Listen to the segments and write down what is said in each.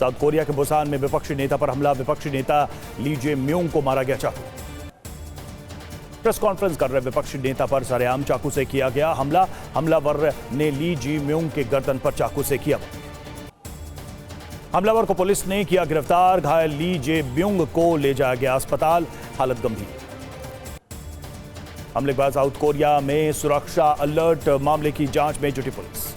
South Korea के Busan में विपक्षी नेता पर हमला, विपक्षी नेता ली जे म्योंग को मारा गया चाकू। प्रेस कॉन्फ्रेंस कर रहे विपक्षी नेता पर सरेआम चाकू से किया गया हमला, हमलावर ने ली जे म्योंग के गर्दन पर चाकू से किया। हमलावर को पुलिस ने किया गिरफ्तार, घायल ली जे म्योंग को ले जाया गया अस्पताल, हालत गंभीर। हमले के बाद साउथ कोरिया में सुरक्षा अलर्ट, मामले की जांच में जुटी पुलिस।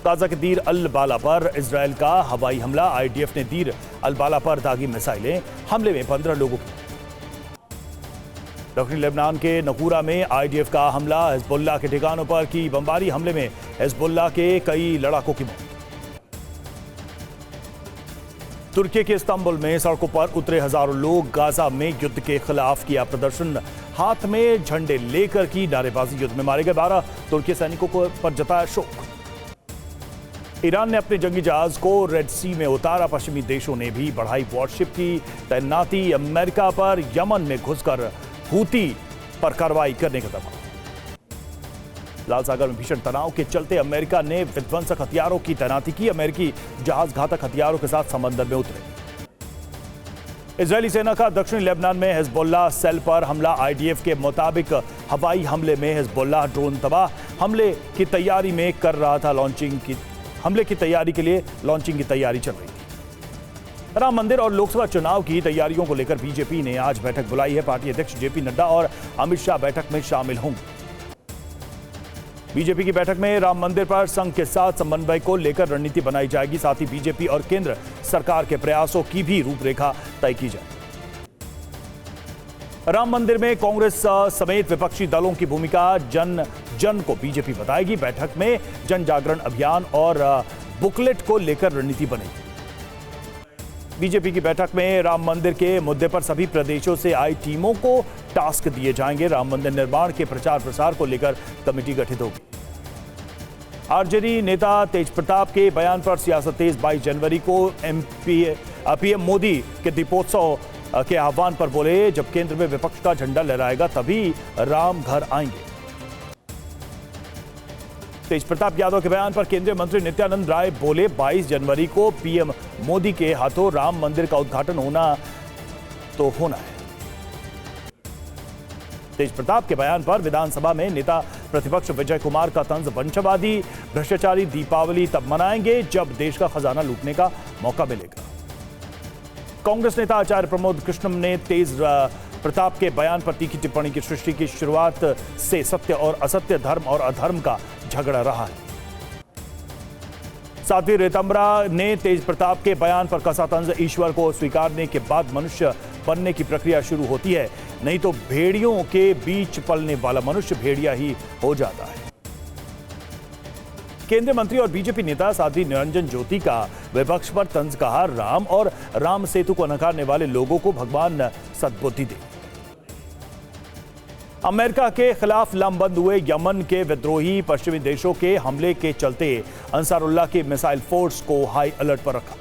गाजा के दीर अल बाला पर इजरायल का हवाई हमला, आईडीएफ ने दीर अल बाला पर दागी मिसाइलें, हमले में 15 लोगों की। दक्षिणी लेबनान के नकूरा में आईडीएफ का हमला, हिजबुल्लाह के ठिकानों पर की बमबारी, हमले में हिजबुल्लाह के कई लड़ाकों की मौत। तुर्की के इस्तांबुल में सड़कों पर उतरे हजारों लोग, गाजा में युद्ध के खिलाफ किया प्रदर्शन, हाथ में झंडे लेकर की नारेबाजी, युद्ध में मारे गए 12 तुर्की सैनिकों को पर जताया शोक। ईरान ने अपने जंगी जहाज को रेड सी में उतारा, पश्चिमी देशों ने भी बढ़ाई वॉरशिप की तैनाती, अमेरिका पर यमन में घुसकर हूती पर कार्रवाई करने का दबाव। लाल सागर में भीषण तनाव के चलते अमेरिका ने विध्वंसक हथियारों की तैनाती की, अमेरिकी जहाज घातक हथियारों के साथ समंदर में उतरे। इजरायली सेना का दक्षिणी लेबनान में हिजबुल्लाह सेल पर हमला, आईडीएफ के मुताबिक हवाई हमले में हिजबुल्लाह ड्रोन तबाह, हमले की तैयारी में कर रहा था हमले की तैयारी के लिए लॉन्चिंग की तैयारी चल रही थी। राम मंदिर और लोकसभा चुनाव की तैयारियों को लेकर बीजेपी ने आज बैठक बुलाई है, पार्टी अध्यक्ष जेपी नड्डा और अमित शाह बैठक में शामिल होंगे। बीजेपी की बैठक में राम मंदिर पर संघ के साथ समन्वय को लेकर रणनीति बनाई जाएगी, साथ ही बीजेपी और केंद्र सरकार के प्रयासों की भी रूपरेखा तय की जाए। राम मंदिर में कांग्रेस समेत विपक्षी दलों की भूमिका जन को बीजेपी बताएगी, बैठक में जन जागरण अभियान और बुकलेट को लेकर रणनीति बनेगी। बीजेपी की बैठक में राम मंदिर के मुद्दे पर सभी प्रदेशों से आई टीमों को टास्क दिए जाएंगे, राम मंदिर निर्माण के प्रचार प्रसार को लेकर कमेटी गठित होगी। आरजेडी नेता तेज प्रताप के बयान पर सियासत तेज, 22 जनवरी को पीएम मोदी के दीपोत्सव के आह्वान पर बोले, जब केंद्र में विपक्ष का झंडा लहराएगा तभी राम घर आएंगे। तेज प्रताप यादव के बयान पर केंद्रीय मंत्री नित्यानंद राय बोले, 22 जनवरी को पीएम मोदी के हाथों राम मंदिर का उद्घाटन होना है। तेज प्रताप के बयान पर विधानसभा में नेता प्रतिपक्ष विजय कुमार का तंज, वंशवादी भ्रष्टाचारी दीपावली तब मनाएंगे जब देश का खजाना लूटने का मौका मिलेगा। कांग्रेस नेता आचार्य प्रमोद कृष्णम ने तेज प्रताप के बयान पर तीखी टिप्पणी की, सृष्टि की शुरुआत से सत्य और असत्य, धर्म और अधर्म का झगड़ा रहा है। साध्वी रेतंबरा ने तेज प्रताप के बयान पर कसा तंज, ईश्वर को स्वीकारने के बाद मनुष्य बनने की प्रक्रिया शुरू होती है, नहीं तो भेड़ियों के बीच पलने वाला मनुष्य भेड़िया ही हो जाता है। केंद्रीय मंत्री और बीजेपी नेता साध्वी निरंजन ज्योति का विपक्ष पर तंज, कहा राम और राम सेतु को नकारने वाले लोगों को भगवान सद्बुद्धि दे। अमेरिका के खिलाफ लामबंद हुए यमन के विद्रोही, पश्चिमी देशों के हमले के चलते अंसारुल्लाह के मिसाइल फोर्स को हाई अलर्ट पर रखा।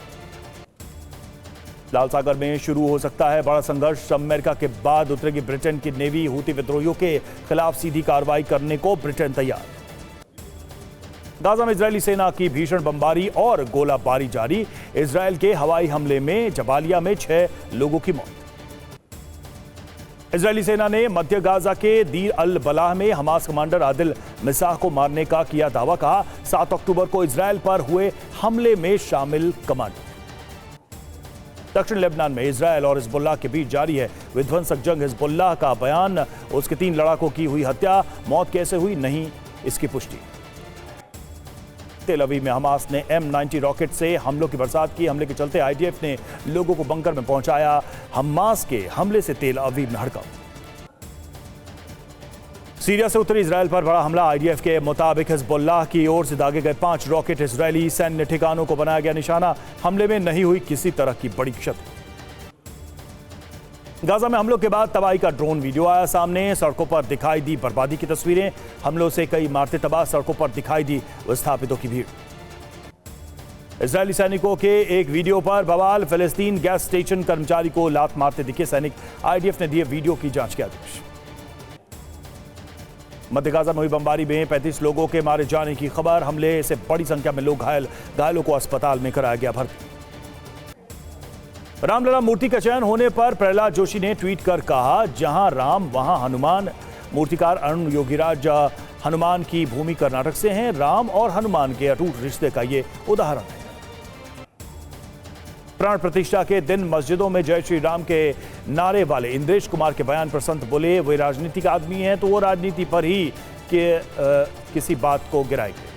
लाल सागर में शुरू हो सकता है बड़ा संघर्ष, अमेरिका के बाद उतरेगी ब्रिटेन की नेवी, हूती विद्रोहियों के खिलाफ सीधी कार्रवाई करने को ब्रिटेन तैयार। गाजा में इजरायली सेना की भीषण बमबारी और गोलाबारी जारी, इजरायल के हवाई हमले में जबालिया में 6 लोगों की मौत। इजरायली सेना ने मध्य गाजा के दीर अल बलाह में हमास कमांडर आदिल मिसाह को मारने का किया दावा, कहा 7 अक्टूबर को इजरायल पर हुए हमले में शामिल कमांडर। दक्षिण लेबनान में इजरायल और हिजबुल्लाह के बीच जारी है विध्वंसक जंग, हिजबुल्लाह का बयान, उसके 3 लड़ाकों की हुई हत्या, मौत कैसे हुई नहीं इसकी पुष्टि। तेल अवीव में हमास ने M90 रॉकेट से हमलों की बरसात की, हमले के चलते आईडीएफ ने लोगों को बंकर में पहुंचाया, हमास के हमले से तेल अवीव में हड़कंप। सीरिया से उत्तरी इजरायल पर बड़ा हमला, आईडीएफ के मुताबिक हिजबुल्लाह की ओर से दागे गए 5 रॉकेट, इजरायली सैन्य ठिकानों को बनाया गया निशाना, हमले में नहीं हुई किसी तरह की बड़ी क्षति। गाजा में हमलों के बाद तबाही का ड्रोन वीडियो आया सामने, सड़कों पर दिखाई दी बर्बादी की तस्वीरें, हमलों से कई इमारतें तबाह, सड़कों पर दिखाई दी विस्थापितों की भीड़। इजरायली सैनिकों के एक वीडियो पर बवाल, फिलिस्तीन गैस स्टेशन कर्मचारी को लात मारते दिखे सैनिक, आईडीएफ ने दिए वीडियो की जांच के आदेश। मध्य गाजा में हुई बमबारी में 35 लोगों के मारे जाने की खबर। हमले से बड़ी संख्या में लोग घायलों को अस्पताल में कराया गया भर्ती। रामलला मूर्ति का चयन होने पर प्रहलाद जोशी ने ट्वीट कर कहा, जहां राम वहां हनुमान। मूर्तिकार अरुण योगीराज हनुमान की भूमि कर्नाटक से हैं। राम और हनुमान के अटूट रिश्ते का ये उदाहरण है। प्राण प्रतिष्ठा के दिन मस्जिदों में जय श्री राम के नारे वाले इंद्रेश कुमार के बयान पर संत बोले, वे राजनीतिक आदमी हैं तो वो राजनीति पर ही किसी बात को गिराएंगे।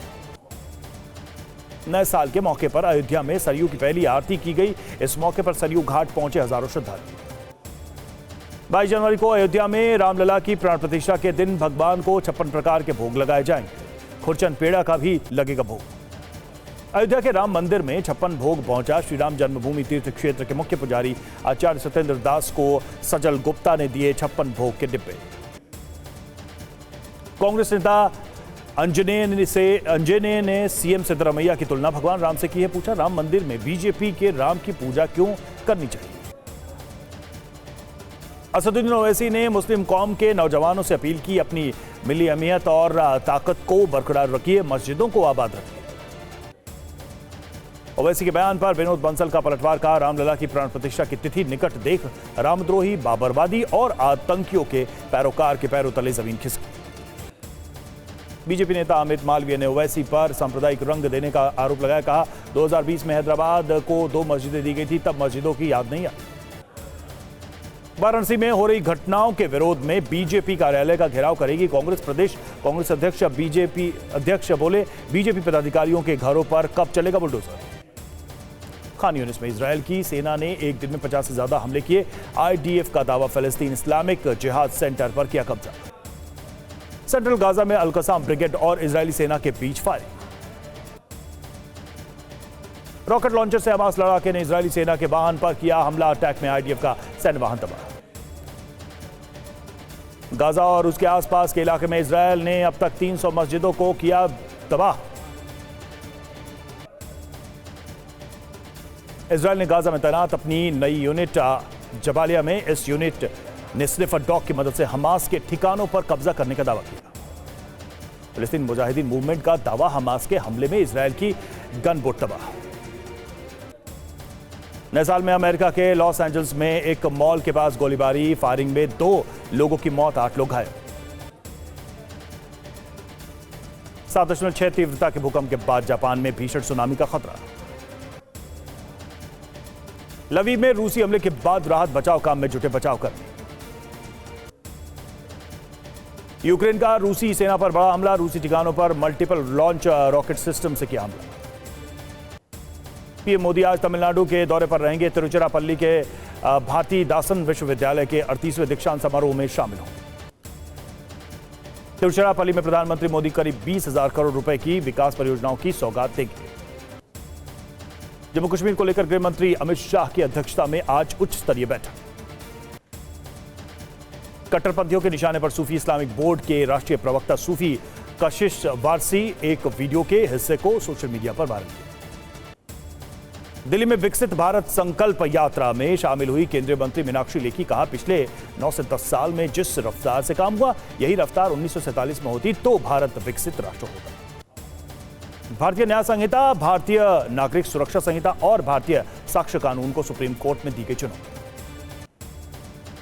नए साल के मौके पर अयोध्या में सरयू की पहली आरती की गई। इस मौके पर सरयू घाट पहुंचे हजारों श्रद्धालु। 22 जनवरी को अयोध्या में रामलला की प्राण प्रतिष्ठा के दिन भगवान को 56 प्रकार के भोग लगाए जाएंगे। खुरचन पेड़ा का भी लगेगा भोग। अयोध्या के राम मंदिर में 56 भोग पहुंचा। श्री राम जन्मभूमि तीर्थ क्षेत्र के मुख्य पुजारी आचार्य सत्येंद्र दास को सजल गुप्ता ने दिए 56 भोग के डिब्बे। कांग्रेस नेता अंजने ने सीएम सिद्धरामैया की तुलना भगवान राम से की है। पूछा, राम मंदिर में बीजेपी के राम की पूजा क्यों करनी चाहिए। असदुद्दीन ओवैसी ने मुस्लिम कौम के नौजवानों से अपील की, अपनी मिली अहमियत और ताकत को बरकरार रखिए, मस्जिदों को आबाद रखिए। ओवैसी के बयान पर विनोद बंसल का पलटवार कहा, रामलला की प्राण प्रतिष्ठा की तिथि निकट देख रामद्रोही, बाबरवादी और आतंकियों के पैरोकार के पैरों तले जमीन खिसकी। बीजेपी नेता अमित मालवीय ने ओवैसी पर सांप्रदायिक रंग देने का आरोप लगाया। कहा, 2020 में हैदराबाद को 2 मस्जिदें दी गई थी, तब मस्जिदों की याद नहीं आई। वाराणसी में हो रही घटनाओं के विरोध में बीजेपी कार्यालय का घेराव करेगी कांग्रेस। प्रदेश कांग्रेस अध्यक्ष बीजेपी अध्यक्ष बोले, बीजेपी पदाधिकारियों के घरों पर कब चलेगा बुलडोजर। खान यूनिस में इजरायल की सेना ने एक दिन में 50 से ज्यादा हमले किए। आईडीएफ का दावा, फलस्तीन इस्लामिक जिहाद सेंटर पर किया कब्जा। सेंट्रल गाजा में अल-कसाम ब्रिगेड और इजरायली सेना के बीच फायरिंग। रॉकेट लॉन्चर से हमास लड़ाके ने इजरायली सेना के वाहन पर किया हमला। अटैक में आईडीएफ का सैन्य वाहन तबाह। गाजा और उसके आसपास के इलाके में इजरायल ने अब तक 300 मस्जिदों को किया तबाह। इजरायल ने गाजा में तैनात अपनी नई यूनिट जबालिया में, इस यूनिट ने स्निफर डॉग की मदद से हमास के ठिकानों पर कब्जा करने का दावा किया। फिलिस्तीन मुजाहिदीन मूवमेंट का दावा, हमास के हमले में इजरायल की गन बोट तबाह। नए साल में अमेरिका के लॉस एंजल्स में एक मॉल के पास गोलीबारी, फायरिंग में 2 लोगों की मौत, 8 लोग घायल। 7.6 तीव्रता के भूकंप के बाद जापान में भीषण सुनामी का खतरा। लवीव में रूसी हमले के बाद राहत बचाव काम में जुटे बचावकर्मी। यूक्रेन का रूसी सेना पर बड़ा हमला, रूसी ठिकानों पर मल्टीपल लॉन्च रॉकेट सिस्टम से किया हमला। पीएम मोदी आज तमिलनाडु के दौरे पर रहेंगे। तिरुचिरापल्ली के भारतीदासन विश्वविद्यालय के 38वें दीक्षांत समारोह में शामिल होंगे। तिरुचिरापल्ली में प्रधानमंत्री मोदी करीब 20,000 करोड़ रुपए की विकास परियोजनाओं की सौगात देंगे। जम्मू कश्मीर को लेकर गृह मंत्री अमित शाह की अध्यक्षता में आज उच्च स्तरीय बैठक। कट्टरपंथियों के निशाने पर सूफी इस्लामिक बोर्ड के राष्ट्रीय प्रवक्ता सूफी कशिश वारसी एक वीडियो के हिस्से को सोशल मीडिया पर वायरल किया। दिल्ली में विकसित भारत संकल्प यात्रा में शामिल हुई केंद्रीय मंत्री मीनाक्षी लेखी। कहा, पिछले 9 से 10 साल में जिस रफ्तार से काम हुआ, यही रफ्तार 1947 में होती तो भारत विकसित राष्ट्र होता। भारतीय न्याय संहिता, भारतीय नागरिक सुरक्षा संहिता और भारतीय साक्ष्य कानून को सुप्रीम कोर्ट में दी गई चुनौती।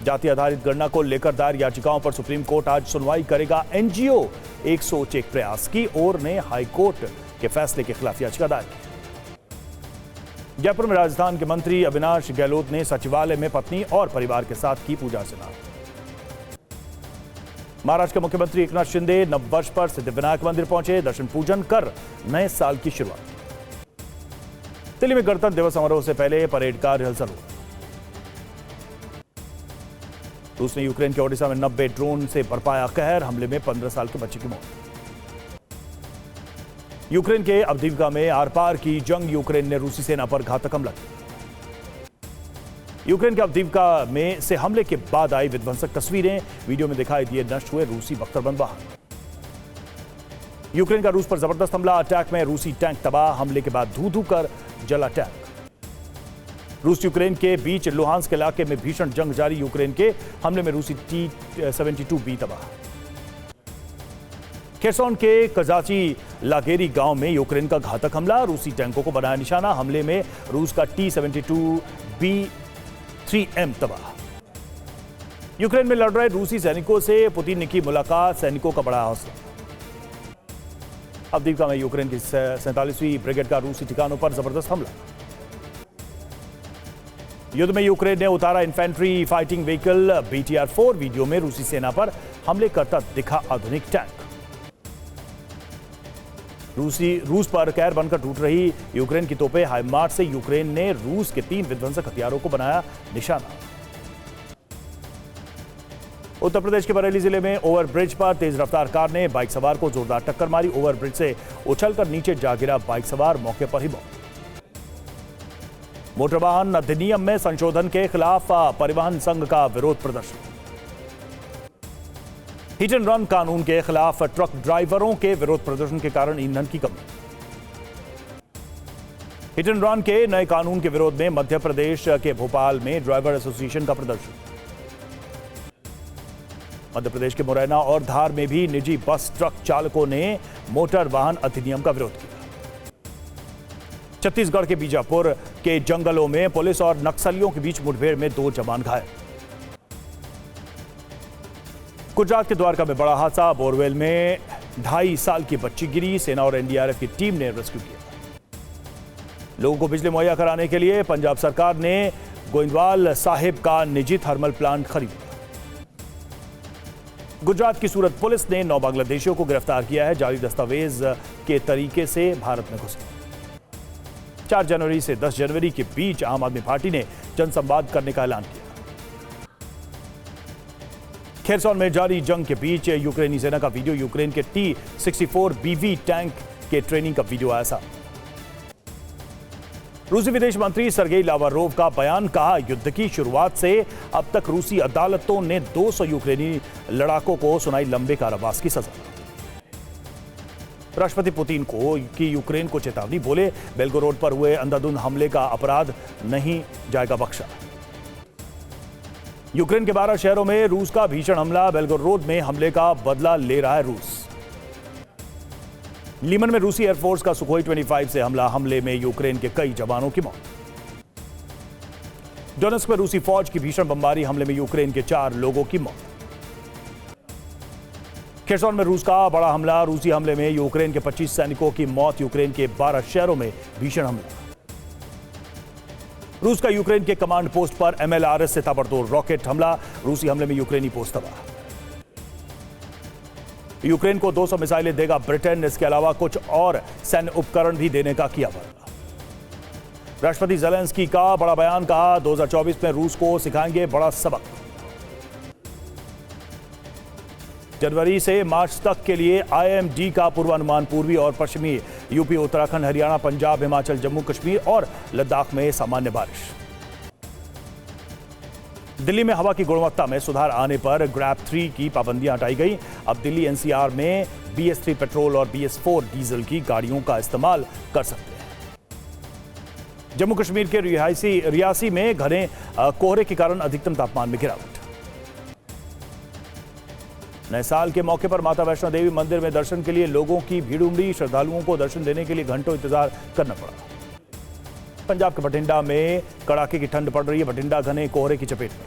जाति आधारित गणना को लेकर दायर याचिकाओं पर सुप्रीम कोर्ट आज सुनवाई करेगा। एनजीओ एक सोच एक प्रयास की ओर ने हाईकोर्ट के फैसले के खिलाफ याचिका दायर की। जयपुर में राजस्थान के मंत्री अविनाश गहलोत ने सचिवालय में पत्नी और परिवार के साथ की पूजा अर्चना। महाराष्ट्र के मुख्यमंत्री एकनाथ शिंदे नववर्ष पर सिद्धिविनायक मंदिर पहुंचे, दर्शन पूजन कर नए साल की शुरुआत। दिल्ली में गणतंत्र दिवस समारोह से पहले परेड का रिहर्सल हुआ। रूस ने यूक्रेन के ओडिशा में 90 ड्रोन से बरपाया कहर, हमले में 15 साल के बच्चे की मौत। यूक्रेन के अवदीवका में आर पार की जंग, यूक्रेन ने रूसी सेना पर घातक हमला किया। यूक्रेन के अवदीवका में से हमले के बाद आई विध्वंसक तस्वीरें, वीडियो में दिखाई दिए नष्ट हुए रूसी बख्तरबंद वाहन। यूक्रेन का रूस पर जबरदस्त हमला, अटैक में रूसी टैंक तबाह, हमले के बाद धू धू कर जला टैंक। रूस यूक्रेन के बीच लुहांस्क इलाके में भीषण जंग जारी, यूक्रेन के हमले में रूसी T-72B तबाह। खेरसोन के कजाची लागेरी गांव में यूक्रेन का घातक हमला, रूसी टैंकों को बनाया निशाना। हमले में रूस का T-72B3M तबाह। यूक्रेन में लड़ रहे रूसी सैनिकों से पुतिन ने की मुलाकात, सैनिकों का बड़ा हौसला। अवदीपका में यूक्रेन की 47वीं ब्रिगेड का रूसी ठिकानों पर जबरदस्त हमला। युद्ध में यूक्रेन ने उतारा infantry fighting vehicle BTR-4। Video में रूसी सेना पर हमले करता दिखा आधुनिक टैंक। रूस पर कहर बनकर टूट रही यूक्रेन की तोपें। हाइमार्स से यूक्रेन ने रूस के 3 विध्वंसक हथियारों को बनाया निशाना। उत्तर प्रदेश के बरेली जिले में ओवरब्रिज पर तेज रफ्तार कार ने बाइक सवार को जोरदार टक्कर मारी। ओवरब्रिज से उछलकर नीचे जा गिरा बाइक सवार, मौके पर ही मौत। मोटर वाहन अधिनियम में संशोधन के खिलाफ परिवहन संघ का विरोध प्रदर्शन। हिट एंड रन कानून के खिलाफ ट्रक ड्राइवरों के विरोध प्रदर्शन के कारण ईंधन की कमी। हिट एंड रन के नए कानून के विरोध में मध्य प्रदेश के भोपाल में ड्राइवर एसोसिएशन का प्रदर्शन। मध्य प्रदेश के मुरैना और धार में भी निजी बस ट्रक चालकों ने मोटर वाहन अधिनियम का विरोध किया। छत्तीसगढ़ के बीजापुर के जंगलों में पुलिस और नक्सलियों के बीच मुठभेड़ में 2 जवान घायल। गुजरात के द्वारका में बड़ा हादसा, बोरवेल में 2.5 साल की बच्ची गिरी। सेना और एनडीआरएफ की टीम ने रेस्क्यू किया। लोगों को बिजली मुहैया कराने के लिए पंजाब सरकार ने गोइंदवाल साहिब का निजी थर्मल प्लांट खरीदा। गुजरात की सूरत पुलिस ने 9 बांग्लादेशियों को गिरफ्तार किया है, जाली दस्तावेज के तरीके से भारत में घुसे। 4 जनवरी से 10 जनवरी के बीच आम आदमी पार्टी ने जनसंवाद करने का ऐलान किया। खेरसोन में जारी जंग के बीच यूक्रेनी सेना का वीडियो। यूक्रेन के T-64BV टैंक के ट्रेनिंग का वीडियो आया सामने। रूसी विदेश मंत्री सरगेई लावारोव का बयान, कहा युद्ध की शुरुआत से अब तक रूसी अदालतों ने 200 यूक्रेनी लड़ाकों को सुनाई लंबे कारावास की सजा। राष्ट्रपति पुतिन की यूक्रेन को चेतावनी, बोले बेलगोरोड पर हुए अंधाधुंध हमले का अपराध नहीं जाएगा बख्शा। यूक्रेन के 12 शहरों में रूस का भीषण हमला, बेलगोरोड में हमले का बदला ले रहा है रूस। लीमन में रूसी एयरफोर्स का सुखोई 25 से हमले में यूक्रेन के कई जवानों की मौत। डोनेट्स्क में रूसी फौज की भीषण बमबारी, हमले में यूक्रेन के 4 लोगों की मौत। खेरसोन में रूस का बड़ा हमला, रूसी हमले में यूक्रेन के 25 सैनिकों की मौत। यूक्रेन के 12 शहरों में भीषण हमला। रूस का यूक्रेन के कमांड पोस्ट पर MLRS से ताबड़तोड़ रॉकेट हमला, रूसी हमले में यूक्रेनी पोस्ट तबाह। यूक्रेन को 200 मिसाइलें देगा ब्रिटेन, इसके अलावा कुछ और सैन्य उपकरण भी देने का किया वादा। राष्ट्रपति ज़ेलेंस्की का बड़ा बयान, कहा 2024 में रूस को सिखाएंगे बड़ा सबक। जनवरी से मार्च तक के लिए IMD का पूर्वानुमान, पूर्वी और पश्चिमी यूपी, उत्तराखंड, हरियाणा, पंजाब, हिमाचल, जम्मू कश्मीर और लद्दाख में सामान्य बारिश। दिल्ली में हवा की गुणवत्ता में सुधार आने पर ग्रैप 3 की पाबंदियां हटाई गई। अब दिल्ली NCR में BS3 पेट्रोल और BS4 डीजल की गाड़ियों का इस्तेमाल कर सकते हैं। जम्मू कश्मीर के रियासी में घने कोहरे के कारण अधिकतम तापमान में गिरावट। नए साल के मौके पर माता वैष्णो देवी मंदिर में दर्शन के लिए लोगों की भीड़ उमड़ी। श्रद्धालुओं को दर्शन देने के लिए घंटों इंतजार करना पड़ा। पंजाब के बठिंडा में कड़ाके की ठंड पड़ रही है। बठिंडा घने कोहरे की चपेट में।